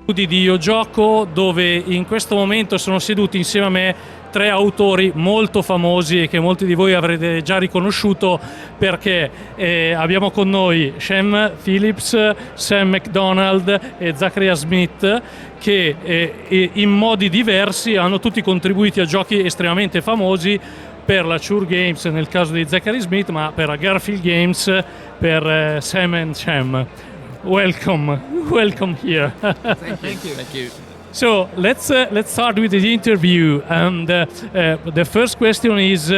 Di ioGioco, dove in questo momento sono seduti insieme a me 3 autori molto famosi e che molti di voi avrete già riconosciuto, perché abbiamo con noi Shem Phillips, Sam McDonald e Zachary Smith, che in modi diversi hanno tutti contribuito a giochi estremamente famosi, per la CHUR Games nel caso di Zachary Smith, ma per la Garphill Games per Sam and Shem. Welcome here. Thank you. So let's start with the interview. And the first question is,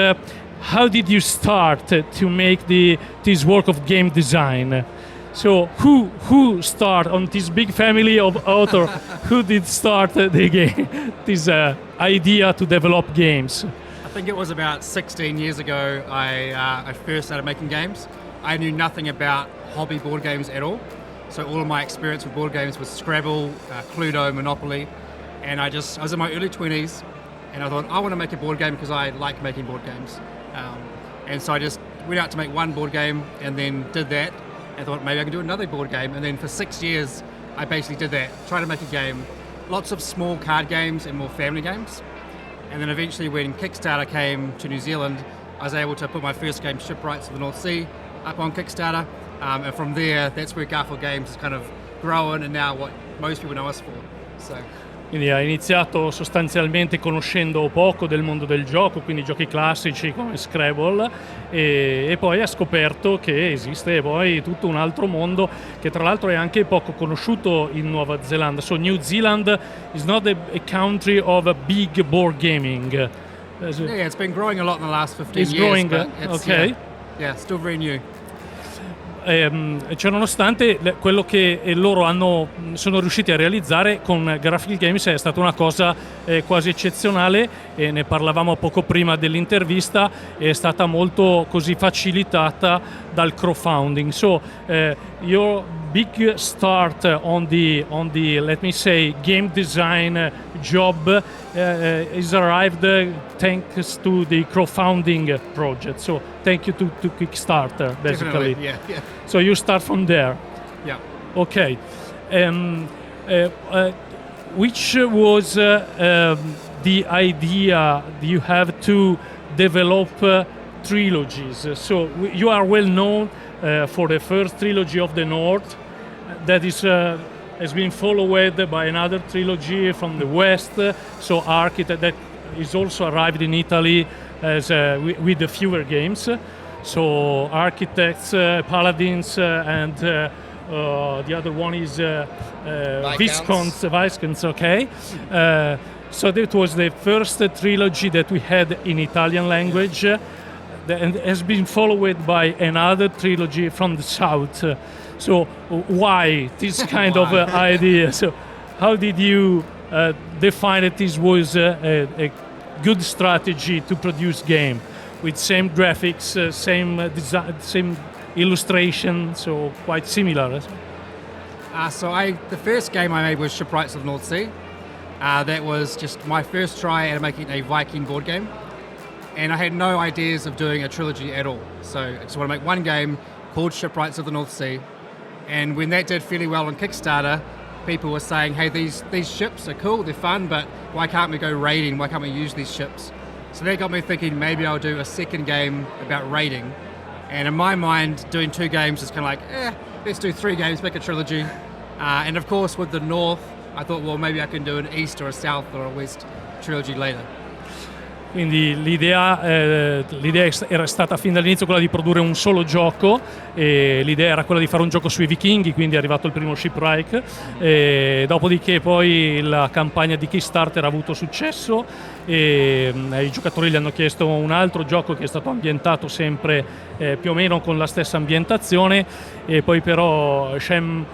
how did you start to make this work of game design? So who start on this big family of authors? Who did start the game? This idea to develop games? I think it was about 16 years ago I first started making games. I knew nothing about hobby board games at all. So all of my experience with board games was Scrabble, Cluedo, Monopoly, and I was in my early 20s, and I thought I want to make a board game because I like making board games. And so I just went out to make one board game and then did that, and thought maybe I can do another board game. And then for 6 years, I basically did that, trying to make a game, lots of small card games and more family games. And then eventually when Kickstarter came to New Zealand, I was able to put my first game, Shipwrights of the North Sea, up on Kickstarter. And from there, that's where Garphill Games has kind of grown and now what most people know us for. So. Quindi ha iniziato sostanzialmente conoscendo poco del mondo del gioco, quindi giochi classici come Scrabble, e poi ha scoperto che esiste poi tutto un altro mondo che tra l'altro è anche poco conosciuto in Nuova Zelanda. So New Zealand is not a country of a big board gaming. Yeah, it's been growing a lot in the last 15 years. It's growing, but it's, okay. Yeah, still very new. Ciononostante quello che loro sono riusciti a realizzare con Garphill Games è stata una cosa quasi eccezionale, e ne parlavamo poco prima dell'intervista, è stata molto così facilitata dal crowdfunding. So your big start on the let me say game design job is arrived thanks to the crowdfunding project. So thank you to Kickstarter, basically. Definitely, yeah. So you start from there. Yeah. Okay. Which was the idea you have to develop trilogies? So you are well known for the first trilogy of the North, that has been followed by another trilogy from the West. So Architect, that is also arrived in Italy as with the fewer games. So Architects, Paladins, and the other one is Viscounts. Okay. So that was the first trilogy that we had in Italian language, and has been followed by another trilogy from the South. So why this kind of idea? So how did you define that this was a good strategy to produce game with same graphics, same design, same illustration, so quite similar? The first game I made was Shipwrights of the North Sea. That was just my first try at making a Viking board game, and I had no ideas of doing a trilogy at all. So I just want to make one game called Shipwrights of the North Sea. And when that did fairly well on Kickstarter, people were saying, hey, these ships are cool, they're fun, but why can't we go raiding? Why can't we use these ships? So that got me thinking maybe I'll do a second game about raiding. And in my mind, doing 2 games is kind of like, let's do 3 games, make a trilogy. And of course, with the North, I thought, well, maybe I can do an East or a South or a West trilogy later. Quindi l'idea era stata fin dall'inizio quella di produrre un solo gioco, e l'idea era quella di fare un gioco sui vichinghi, quindi è arrivato il primo Shipwright, e dopodiché poi la campagna di Kickstarter ha avuto successo e i giocatori gli hanno chiesto un altro gioco che è stato ambientato sempre più o meno con la stessa ambientazione, e poi però Shem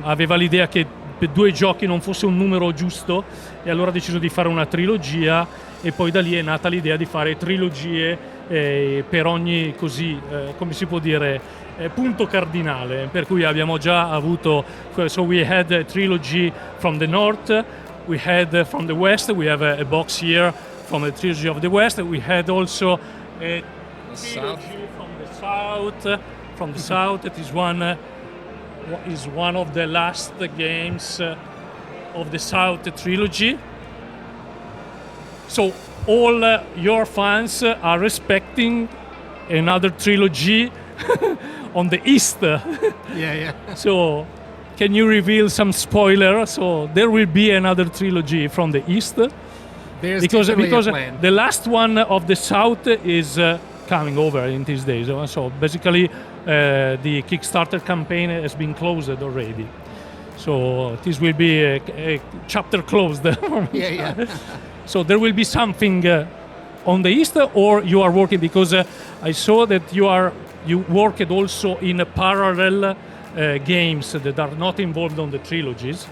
aveva l'idea che per 2 giochi non fosse un numero giusto, e allora ha deciso di fare una trilogia, e poi da lì è nata l'idea di fare trilogie per ogni, così come si può dire, punto cardinale, per cui abbiamo già avuto, so we had a trilogy from the north, we had from the west, we have a box here from the trilogy of the west, we had also a trilogy from the south, it is one of the last games of the South trilogy. So all your fans are expecting another trilogy on the East. Yeah. So can you reveal some spoiler? So there will be another trilogy from the East. There's because definitely a plan. the last one of the South is coming over in these days. So basically the Kickstarter campaign has been closed already. So this will be a chapter closed. Yeah. So there will be something on the East, or you are working, because I saw that you worked also in a parallel games that are not involved on the trilogies,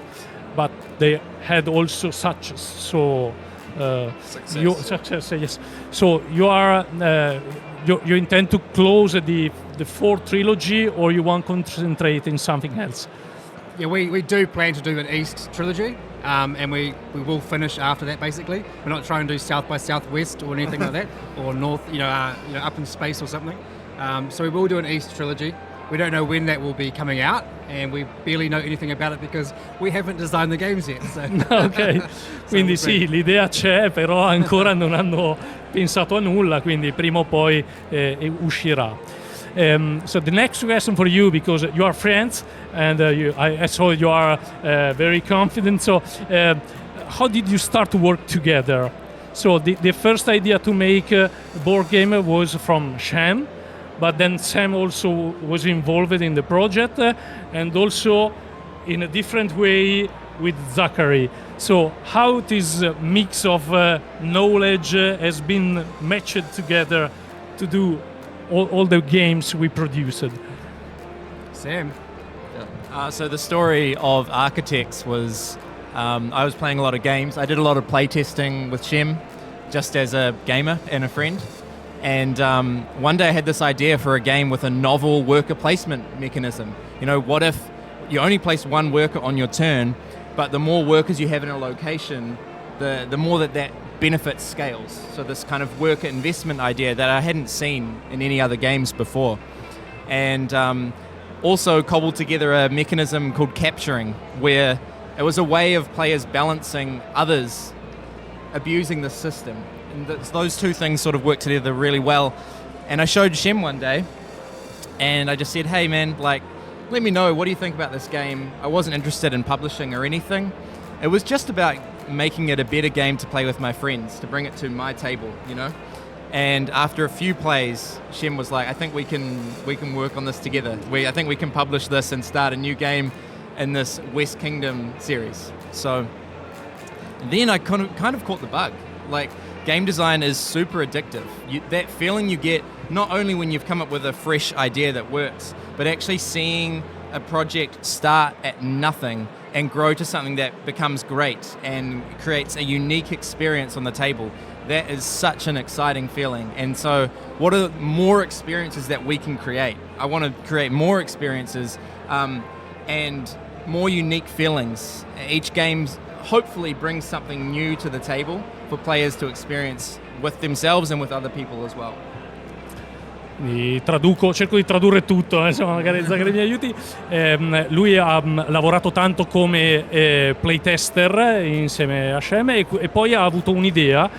but they had also success. Yes. So you intend to close the fourth trilogy, or you want to concentrate in something else? Yeah, we do plan to do an East trilogy, and we will finish after that. Basically, we're not trying to do South by Southwest or anything like that, or North, up in space or something. So we will do an East trilogy. We don't know when that will be coming out, and we barely know anything about it because we haven't designed the games yet. So. Ok, quindi sì, l'idea c'è, però ancora non hanno pensato a nulla, quindi prima o poi uscirà. So the next question for you, because you are friends and I saw you are very confident. So how did you start to work together? So the first idea to make a board game was from Shem, but then Sam also was involved in the project and also in a different way with Zachary. So how this mix of knowledge has been matched together to do all the games we produced? Sam? So the story of Architects was, I was playing a lot of games. I did a lot of playtesting with Shem, just as a gamer and a friend. And one day I had this idea for a game with a novel worker placement mechanism. What if you only place one worker on your turn, but the more workers you have in a location, the more that benefit scales. So this kind of worker investment idea that I hadn't seen in any other games before. And also cobbled together a mechanism called capturing, where it was a way of players balancing others abusing the system. And those two things sort of work together really well. And I showed Shem one day, and I just said, hey man, let me know, what do you think about this game? I wasn't interested in publishing or anything. It was just about making it a better game to play with my friends, to bring it to my table, And after a few plays, Shem was like, I think we can work on this together. I think we can publish this and start a new game in this West Kingdom series. So then I kind of caught the bug. Game design is super addictive. That feeling you get not only when you've come up with a fresh idea that works, but actually seeing a project start at nothing and grow to something that becomes great and creates a unique experience on the table. That is such an exciting feeling. And so what are more experiences that we can create? I want to create more experiences and more unique feelings. Each game hopefully brings something new to the table for players to experience with themselves and with other people as well. Cerco di tradurre tutto, insomma, magari Zachary mi aiuti. Lui ha lavorato tanto come playtester insieme a Shem e poi ha avuto un'idea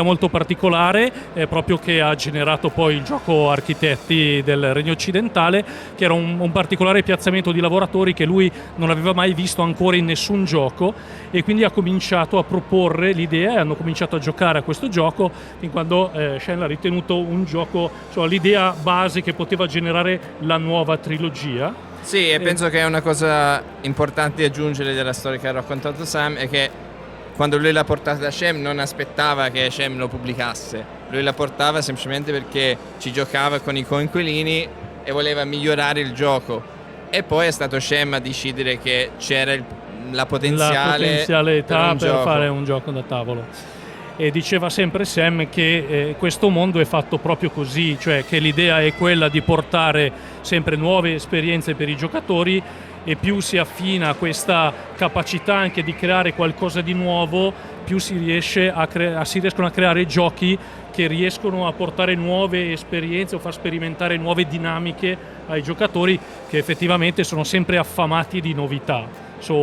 molto particolare, proprio che ha generato poi il gioco Architetti del Regno Occidentale, che era un particolare piazzamento di lavoratori che lui non aveva mai visto ancora in nessun gioco, e quindi ha cominciato a proporre l'idea e hanno cominciato a giocare a questo gioco fin quando Shem l'ha ritenuto un gioco, l'idea base che poteva generare la nuova trilogia. Sì, e penso che è una cosa importante di aggiungere della storia che ha raccontato Sam è che quando lui l'ha portata da Shem non aspettava che Shem lo pubblicasse, lui la portava semplicemente perché ci giocava con i coinquilini e voleva migliorare il gioco, e poi è stato Shem a decidere che c'era la potenzialità per fare un gioco da tavolo. E diceva sempre Sam che questo mondo è fatto proprio così, cioè che l'idea è quella di portare sempre nuove esperienze per i giocatori, e più si affina questa capacità anche di creare qualcosa di nuovo, più si riescono a creare giochi che riescono a portare nuove esperienze o far sperimentare nuove dinamiche ai giocatori che effettivamente sono sempre affamati di novità. So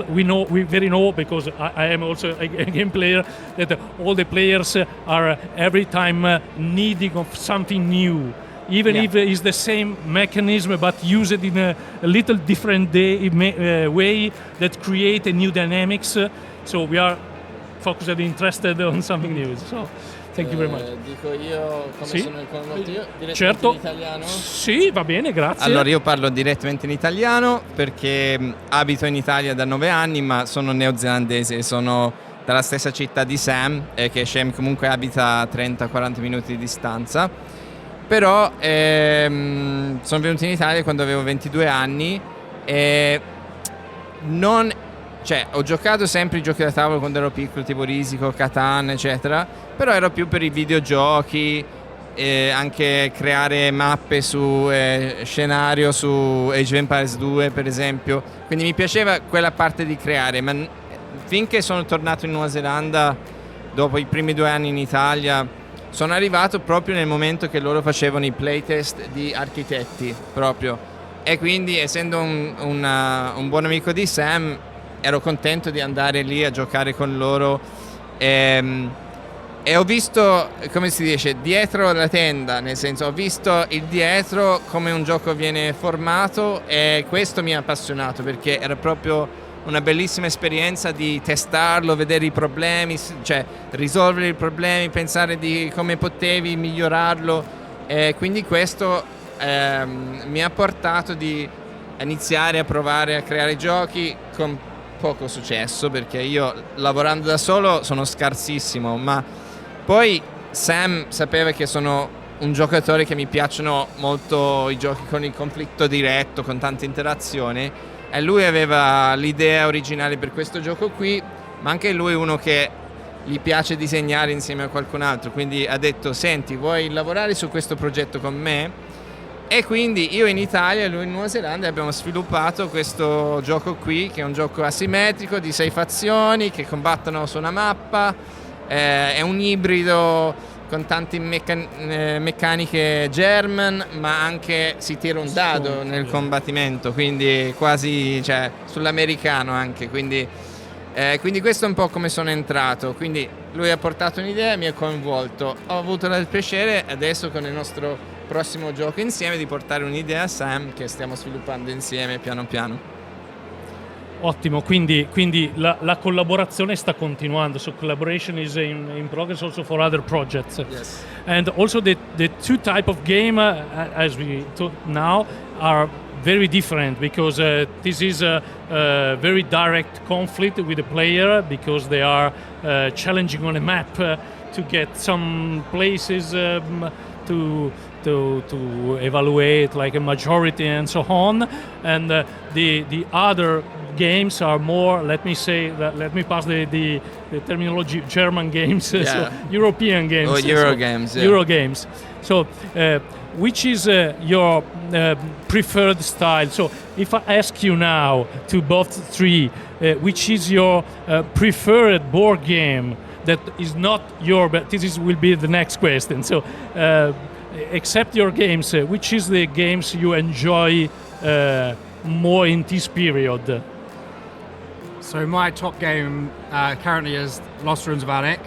we very know, because I am also a game player, that all the players are every time needing of something new, even if it's the same mechanism but used in a little different way that create a new dynamics. So we are focused and interested on something new. So thank you very much. Dico io come sono coinvolto io, direttamente certo. in italiano? Sì, va bene, grazie. Allora io parlo direttamente in italiano perché abito in Italia da 9 anni, ma sono neozelandese, sono dalla stessa città di Sam, che Shem comunque abita a 30-40 minuti di distanza. Però sono venuto in Italia quando avevo 22 anni e ho giocato sempre i giochi da tavolo quando ero piccolo, tipo Risico, Catan, eccetera, però ero più per i videogiochi, anche creare mappe su scenario su Age of Empires 2 per esempio, quindi mi piaceva quella parte di creare, ma finché sono tornato in Nuova Zelanda dopo i primi 2 anni in Italia sono arrivato proprio nel momento che loro facevano i playtest di architetti proprio, e quindi essendo un buon amico di Sam ero contento di andare lì a giocare con loro e ho visto, come si dice, dietro la tenda, nel senso ho visto il dietro, come un gioco viene formato, e questo mi ha appassionato perché era proprio una bellissima esperienza di testarlo, vedere i problemi, cioè risolvere i problemi, pensare di come potevi migliorarlo, e quindi questo mi ha portato di iniziare a provare a creare giochi con poco successo, perché io lavorando da solo sono scarsissimo, ma poi Sam sapeva che sono un giocatore che mi piacciono molto i giochi con il conflitto diretto, con tante interazioni, e lui aveva l'idea originale per questo gioco qui, ma anche lui è uno che gli piace disegnare insieme a qualcun altro, quindi ha detto: senti, vuoi lavorare su questo progetto con me? E quindi io in Italia e lui in Nuova Zelanda abbiamo sviluppato questo gioco qui, che è un gioco asimmetrico di 6 fazioni che combattono su una mappa, è un ibrido con tante meccaniche German, ma anche si tira un dado nel combattimento, quindi quasi, cioè, sull'americano anche, quindi questo è un po' come sono entrato, quindi lui ha portato un'idea, mi ha coinvolto, ho avuto il piacere adesso con il nostro prossimo gioco insieme di portare un'idea a Sam che stiamo sviluppando insieme piano piano. Ottimo, quindi la collaborazione sta continuando, so collaboration is in progress also for other projects. Yes. And also the two type of game, as we talk now, are very different, because this is a very direct conflict with the player, because they are challenging on a map to get some places to evaluate, like a majority and so on, and the other games are more, let me pass the terminology, German games, so European games. Oh, Euro games. Yeah. Euro games. So which is your preferred style? So if I ask you now to both three, which is your preferred board game that is not your, but will be the next question. So except your games, which is the games you enjoy more in this period? So my top game currently is Lost Ruins of Arnak,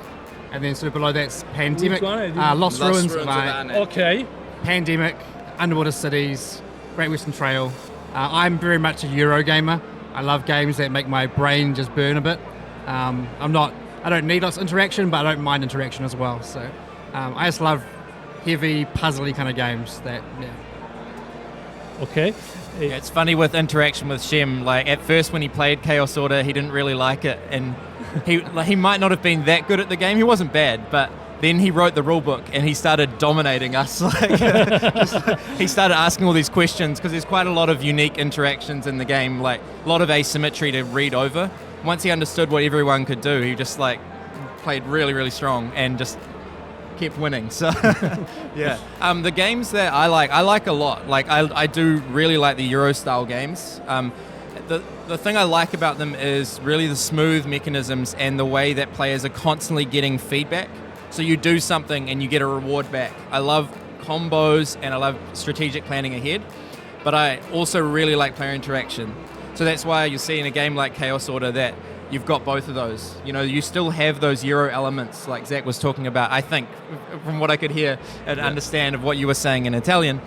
and then sort of below that's Pandemic. Lost Ruins of Arnak. Okay. Pandemic, Underwater Cities, Great Western Trail. I'm very much a Euro gamer. I love games that make my brain just burn a bit. I don't need lots of interaction, but I don't mind interaction as well. So I just love heavy, puzzly kind of games. Okay. Yeah, it's funny with interaction with Shem. Like at first, when he played Chaos Order, he didn't really like it, and he might not have been that good at the game. He wasn't bad, but then he wrote the rule book and he started dominating us. He started asking all these questions because there's quite a lot of unique interactions in the game, like a lot of asymmetry to read over. Once he understood what everyone could do, he just like played really, really strong and just kept winning. So yeah, the games that I like a lot. Like I do really like the Euro style games. The thing I like about them is really the smooth mechanisms and the way that players are constantly getting feedback. So you do something and you get a reward back. I love combos and I love strategic planning ahead, but I also really like player interaction. So that's why you see in a game like Chaos Order that you've got both of those. You know, you still have those Euro elements like Zach was talking about, I think, from what I could hear and understand of what you were saying in Italian.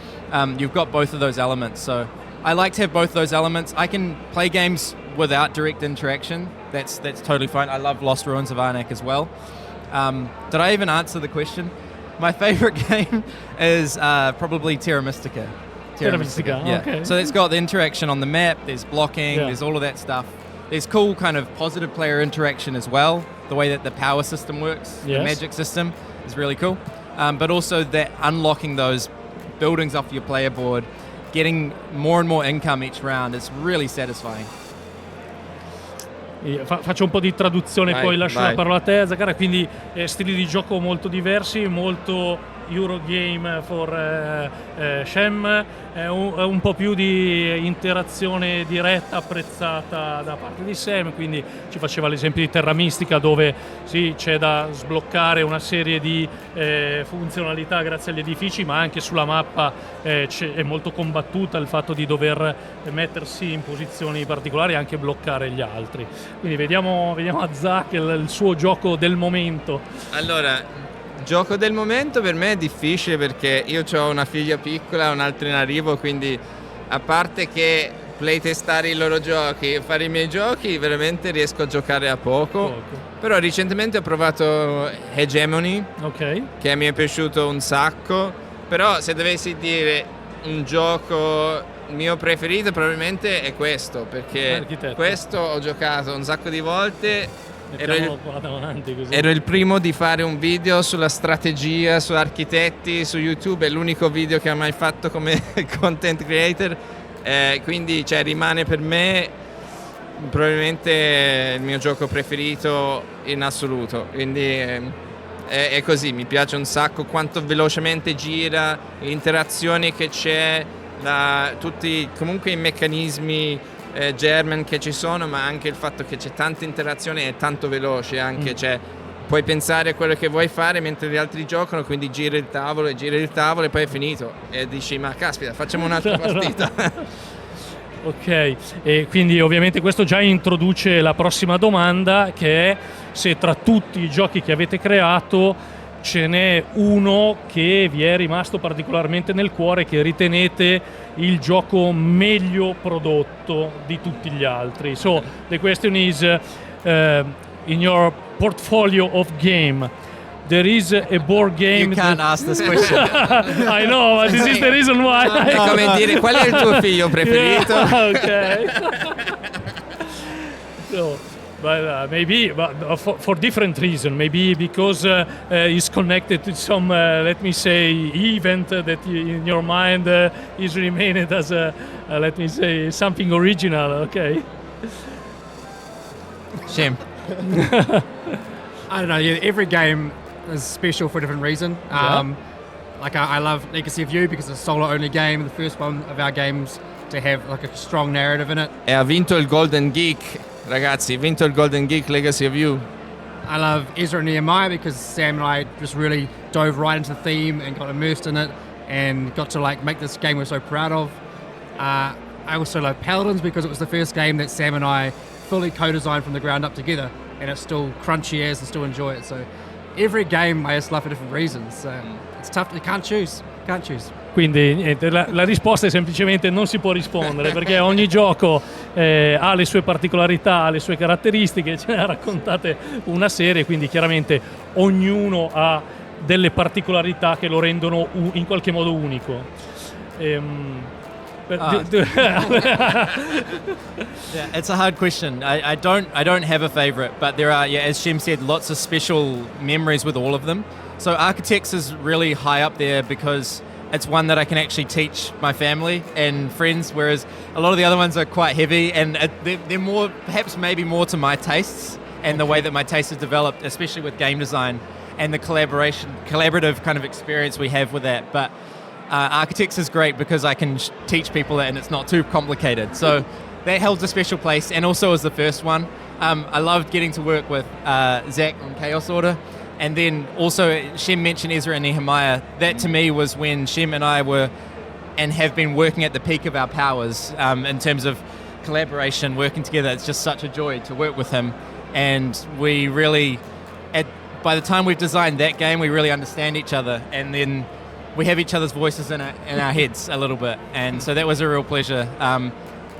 You've got both of those elements. So I like to have both those elements. I can play games without direct interaction. That's totally fine. I love Lost Ruins of Arnak as well. Did I even answer the question? My favorite game is probably Terra Mystica. Terra Mystica, yeah. okay. So it's got the interaction on the map, there's blocking, there's all of that stuff. There's cool kind of positive player interaction as well. The way that the power system works, the magic system is really cool. But also that unlocking those buildings off your player board, getting more and more income each round is really satisfying. Faccio un po' di traduzione, poi lascio la parola a te, Zachary. Quindi stili di gioco molto diversi, molto Eurogame for Shem, un po' più di interazione diretta apprezzata da parte di Shem, quindi ci faceva l'esempio di Terra Mystica dove sì, c'è da sbloccare una serie di funzionalità grazie agli edifici, ma anche sulla mappa è molto combattuta il fatto di dover mettersi in posizioni particolari e anche bloccare gli altri. Quindi vediamo a Zach il suo gioco del momento. Allora, gioco del momento per me è difficile perché io ho una figlia piccola, un'altra in arrivo, quindi a parte che playtestare i loro giochi e fare i miei giochi veramente riesco a giocare a poco. Però recentemente ho provato Hegemony, che mi è piaciuto un sacco, però se dovessi dire un gioco mio preferito probabilmente è questo, perché questo ho giocato un sacco di volte. Ero il primo di fare un video sulla strategia, su architetti, su YouTube, è l'unico video che ho mai fatto come content creator, quindi rimane per me probabilmente il mio gioco preferito in assoluto, quindi è così, mi piace un sacco quanto velocemente gira, le interazioni che c'è, tutti comunque i meccanismi German che ci sono, ma anche il fatto che c'è tanta interazione e tanto veloce anche, cioè puoi pensare a quello che vuoi fare mentre gli altri giocano, quindi giri il tavolo e poi è finito e dici ma caspita, facciamo un'altra partita. Ok, e quindi ovviamente questo già introduce la prossima domanda, che è se tra tutti i giochi che avete creato ce n'è uno che vi è rimasto particolarmente nel cuore, che ritenete il gioco meglio prodotto di tutti gli altri. So the question is, in your portfolio of game, there is a board game. You can't ask this question. I know, but this is the reason why. È come dire qual è il tuo figlio preferito? Okay. So, but maybe for different reason, maybe because it's connected to some, let me say, event that in your mind is remained as let me say, something original. Okay. Shem. I don't know. Yeah, every game is special for a different reason. Like I love Legacy of You because it's a solo-only game, the first one of our games to have like a strong narrative in it. E ha vinto il Golden Geek. Ragazzi, vinto il Golden Geek Legacy of You. I love Ezra and Nehemiah because Sam and I just really dove right into the theme and got immersed in it and got to like make this game we're so proud of. I also love Paladins because it was the first game that Sam and I fully co-designed from the ground up together, and it's still crunchy as and still enjoy it. So every game I just love for different reasons. So it's tough. You can't choose. Quindi niente, la risposta è semplicemente non si può rispondere perché ogni gioco ha le sue particolarità, ha le sue caratteristiche, ce ne ha raccontate una serie, quindi chiaramente ognuno ha delle particolarità che lo rendono in qualche modo unico. Yeah, it's a hard question. I don't have a favorite, but there are, as Shem said, lots of special memories with all of them. So Architects is really high up there because it's one that I can actually teach my family and friends, whereas a lot of the other ones are quite heavy and they're more, perhaps maybe more to my tastes and the way that my taste has developed, especially with game design and the collaborative kind of experience we have with that. But Architects is great because I can teach people it and it's not too complicated. So that holds a special place, and also as the first one. I loved getting to work with Zach on Chaos Order, And then also, Shem mentioned Ezra and Nehemiah. That to me was when Shem and I were and have been working at the peak of our powers in terms of collaboration, working together. It's just such a joy to work with him. And we really, by the time we've designed that game, we really understand each other. And then we have each other's voices in our heads a little bit. And so that was a real pleasure.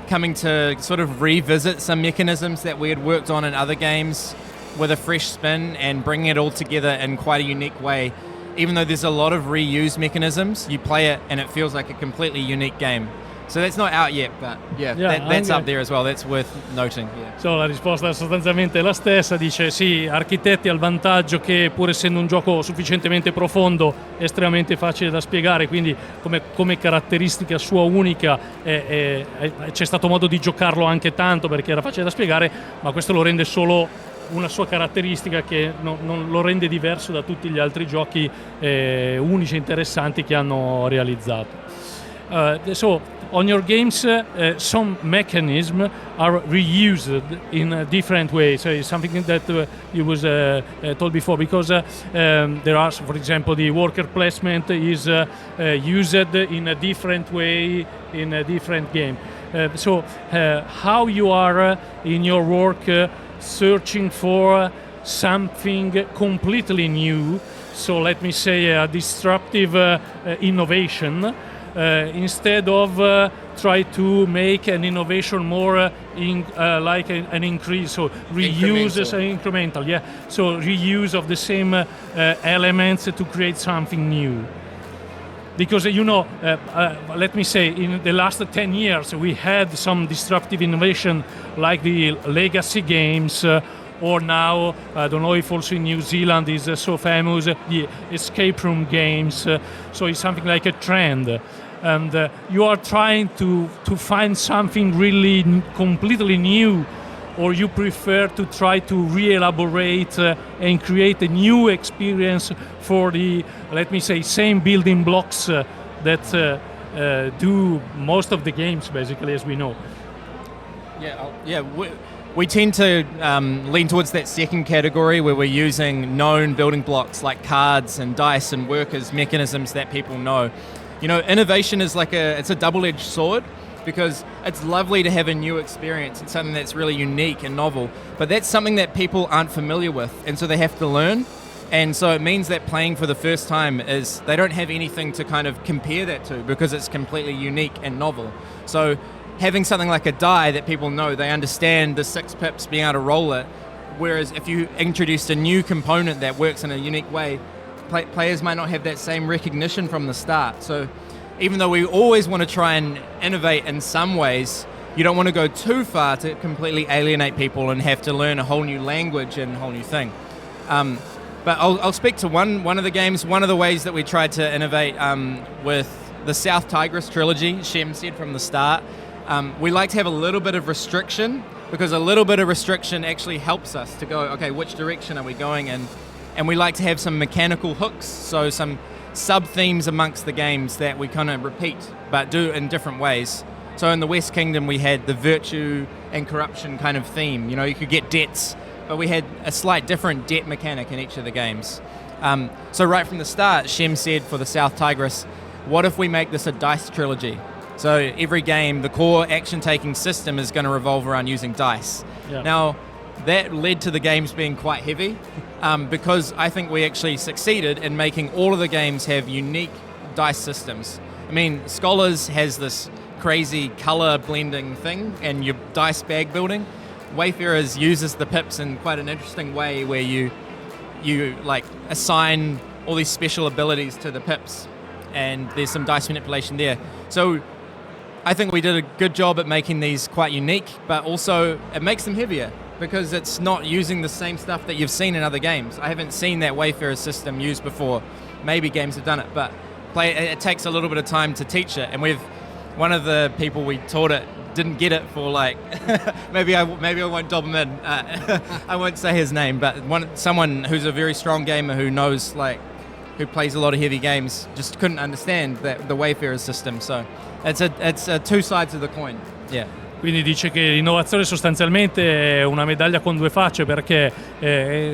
Coming to sort of revisit some mechanisms that we had worked on in other games with a fresh spin and bringing it all together in quite a unique way. Even though there's a lot of reused mechanisms, you play it and it feels like a completely unique game. So that's not out yet, but that's up there as well. That's worth noting. Yeah. So, la risposta è sostanzialmente la stessa, dice sì, Architetti ha il vantaggio che pur essendo un gioco sufficientemente profondo è estremamente facile da spiegare, quindi come caratteristica sua unica c'è stato modo di giocarlo anche tanto perché era facile da spiegare, ma questo lo rende solo una sua caratteristica che non lo rende diverso da tutti gli altri giochi unici e interessanti che hanno realizzato. So on your games, some mechanisms are reused in different ways. So it's something that you was told before, because there are, for example, the worker placement is used in a different way in a different game. So how you are in your work searching for something completely new, so let me say a disruptive innovation, instead of try to make an innovation more like an increase, so reuse is incremental, yeah. So reuse of the same elements to create something new. Because let me say, in the last 10 years we had some disruptive innovation like the legacy games, or now, I don't know if also in New Zealand is so famous, the escape room games. So it's something like a trend. And you are trying to find something really completely new, or you prefer to try to re-elaborate and create a new experience for the, let me say, same building blocks that do most of the games, basically, as we know. We tend to lean towards that second category where we're using known building blocks like cards and dice and workers, mechanisms that people know. Innovation is it's a double-edged sword, because it's lovely to have a new experience. It's something that's really unique and novel, but that's something that people aren't familiar with, and so they have to learn. And so it means that playing for the first time they don't have anything to kind of compare that to, because it's completely unique and novel. So having something like a die that people know, they understand the 6 pips, being able to roll it, whereas if you introduced a new component that works in a unique way, players might not have that same recognition from the start. So even though we always want to try and innovate in some ways, you don't want to go too far to completely alienate people and have to learn a whole new language and a whole new thing. But I'll speak to one of the games. One of the ways that we tried to innovate with the South Tigris trilogy, Shem said from the start, we like to have a little bit of restriction, because a little bit of restriction actually helps us to go, okay, which direction are we going in? And we like to have some mechanical hooks, so some sub-themes amongst the games that we kind of repeat, but do in different ways. So in the West Kingdom, we had the virtue and corruption kind of theme. You could get debts, but we had a slight different debt mechanic in each of the games. So right from the start, Shem said for the South Tigris, what if we make this a dice trilogy? So every game, the core action-taking system is going to revolve around using dice. Yeah. Now, that led to the games being quite heavy, because I think we actually succeeded in making all of the games have unique dice systems. I mean, Scholars has this crazy color blending thing and your dice bag building. Wayfarers uses the pips in quite an interesting way, where you like assign all these special abilities to the pips, and there's some dice manipulation there. So I think we did a good job at making these quite unique, but also it makes them heavier, because it's not using the same stuff that you've seen in other games. I haven't seen that Wayfarer system used before. Maybe games have done it, but it takes a little bit of time to teach it. And one of the people we taught it didn't get it for maybe I won't dob him in. I won't say his name, but someone who's a very strong gamer who knows who plays a lot of heavy games just couldn't understand the Wayfarer system. So it's two sides of the coin. Yeah. Quindi dice che l'innovazione sostanzialmente è una medaglia con due facce, perché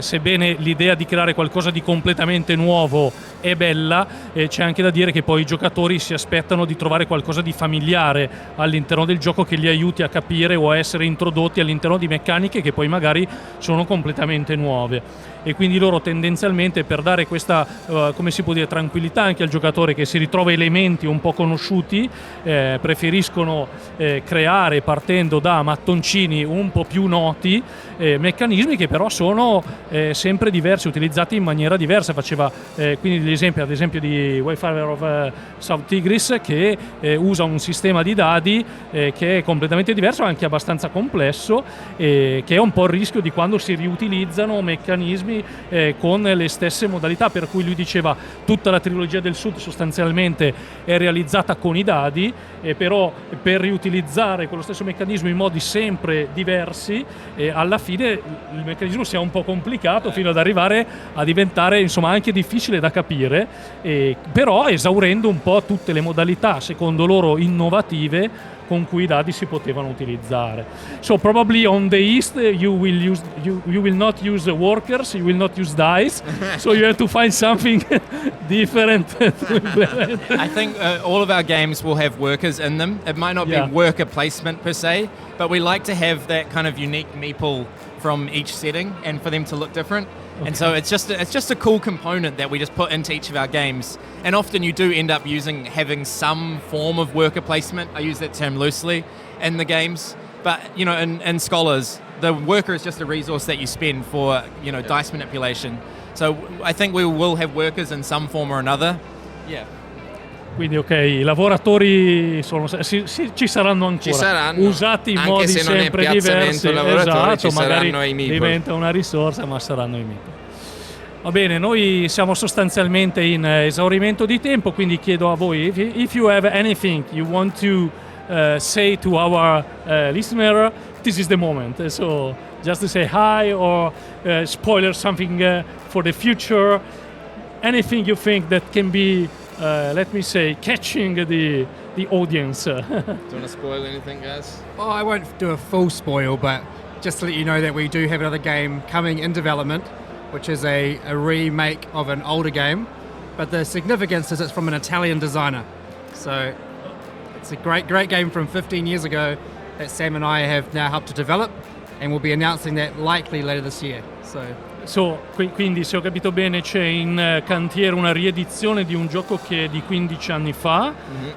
sebbene l'idea di creare qualcosa di completamente nuovo è bella, c'è anche da dire che poi i giocatori si aspettano di trovare qualcosa di familiare all'interno del gioco che li aiuti a capire o a essere introdotti all'interno di meccaniche che poi magari sono completamente nuove. E quindi loro tendenzialmente, per dare questa come si può dire, tranquillità anche al giocatore che si ritrova elementi un po' conosciuti, preferiscono creare, partendo da mattoncini un po' più noti, meccanismi che però sono sempre diversi, utilizzati in maniera diversa. Faceva quindi degli esempi, ad esempio di Wayfarer of South Tigris, che usa un sistema di dadi che è completamente diverso, anche abbastanza complesso, che è un po' il rischio di quando si riutilizzano meccanismi con le stesse modalità, per cui lui diceva tutta la trilogia del Sud sostanzialmente è realizzata con i dadi, però per riutilizzare quello stesso meccanismo in modi sempre diversi, alla fine il meccanismo sia un po' complicato fino ad arrivare a diventare insomma anche difficile da capire, però esaurendo un po' tutte le modalità secondo loro innovative con cui i dadi si potevano utilizzare. So probably on the East you will not use workers, you will not use dice, so you have to find something different to implement. I think all of our games will have workers in them. It might not be worker placement per se, but we like to have that kind of unique meeple from each setting and for them to look different. Okay. And so it's just a cool component that we just put into each of our games. And often you do end up having some form of worker placement. I use that term loosely in the games. But, you know, in Scholars, the worker is just a resource that you spend for, you know, dice manipulation. So I think we will have workers in some form or another. Yeah. Quindi ok, i lavoratori ci saranno ancora, ci saranno, usati in modi sempre diversi, esatto, magari i meeple. Diventa una risorsa, ma saranno i meeple. Va bene, noi siamo sostanzialmente in esaurimento di tempo, quindi chiedo a voi, if you have anything you want to say to our listener, this is the moment. So just to say hi or spoiler something for the future, anything you think that can be let me say, catching the audience. Do you want to spoil anything, guys? Oh, I won't do a full spoil, but just to let you know that we do have another game coming in development, which is a remake of an older game. But the significance is it's from an Italian designer. So it's a great game from 15 years ago that Sam and I have now helped to develop, and we'll be announcing that likely later this year. Quindi se ho capito bene c'è in cantiere una riedizione di un gioco che è di 15 anni fa,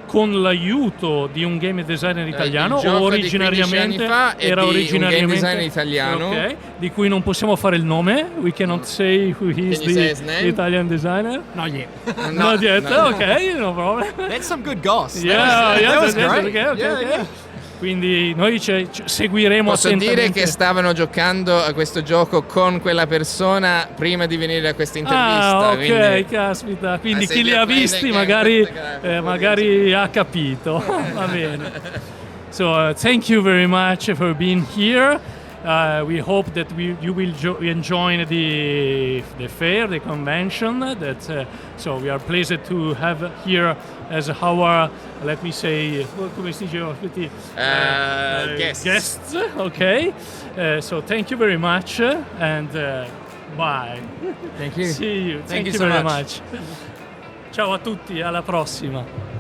con l'aiuto di un game designer italiano, o originariamente era originariamente un game designer italiano, okay, di cui non possiamo fare il nome. We cannot say who is the Italian designer. Not yet. Not yet. No. Okay, no problem. That's some good goss. That was great. Okay. Yeah. Quindi noi seguiremo Posso attentamente. dire che stavano giocando a questo gioco con quella persona prima di venire a questa intervista. Ok, quindi... caspita. Quindi chi li ha visti magari ha capito. Va bene. So thank you very much for being here. We hope that you will enjoy the fair, the convention. So we are pleased to have here as our, let me say, come si dice, guests. Okay. So thank you very much and bye. Thank you. See you. Thank you you so very much. Ciao a tutti, alla prossima.